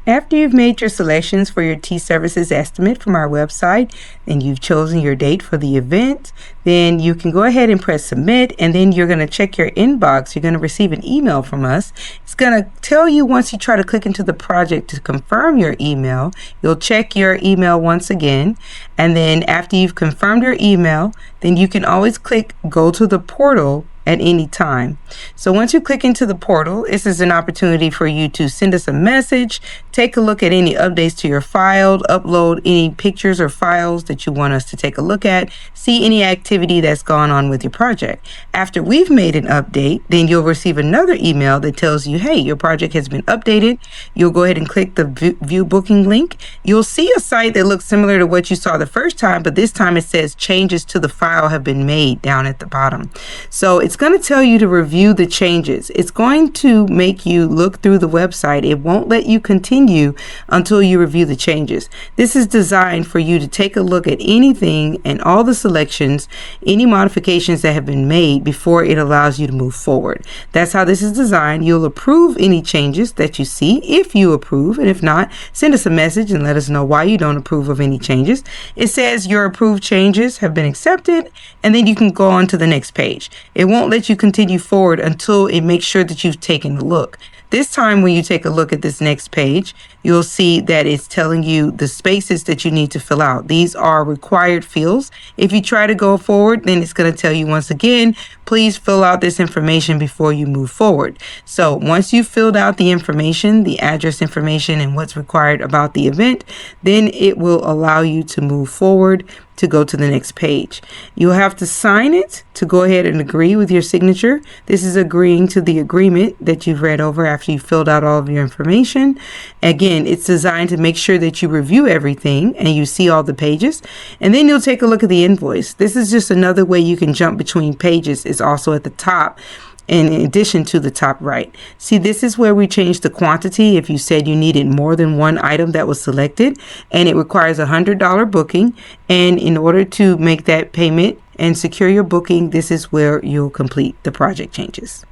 After you've made your selections for your T-Services estimate from our website and you've chosen your date for the event, then you can go ahead and press submit, and then you're going to check your inbox. You're going to receive an email from us. It's going to tell you once you try to click into the project to confirm your email. You'll check your email once again, and then after you've confirmed your email, then you can always click go to the portal at any time. So once you click into the portal, this is an opportunity for you to send us a message, take a look at any updates to your file, upload any pictures or files that you want us to take a look at, see any activity that's gone on with your project. After we've made an update, then you'll receive another email that tells you, hey, your project has been updated. You'll go ahead and click the view booking link. You'll see a site that looks similar to what you saw the first time, but this time it says changes to the file have been made down at the bottom. So it's going to tell you to review the changes. It's going to make you look through the website. It won't let you continue until you review the changes. This is designed for you to take a look at anything and all the selections, any modifications that have been made before it allows you to move forward. That's how this is designed. You'll approve any changes that you see if you approve, and if not, send us a message and let us know why you don't approve of any changes. It says your approved changes have been accepted, and then you can go on to the next page. It won't let you continue forward until it makes sure that you've taken a look. This time when you take a look at this next page, you'll see that it's telling you the spaces that you need to fill out. These are required fields. If you try to go forward, then it's going to tell you once again, please fill out this information before you move forward. So once you've filled out the information, the address information and what's required about the event, then it will allow you to move forward to go to the next page. You'll have to sign it to go ahead and agree with your signature. This is agreeing to the agreement that you've read over after you filled out all of your information. Again, it's designed to make sure that you review everything and you see all the pages, and then you'll take a look at the invoice. This is just another way you can jump between pages. It's also at the top, in addition to the top right. See, this is where we change the quantity. If you said you needed more than one item that was selected, and it requires a $100 booking, and in order to make that payment and secure your booking, this is where you'll complete the project changes.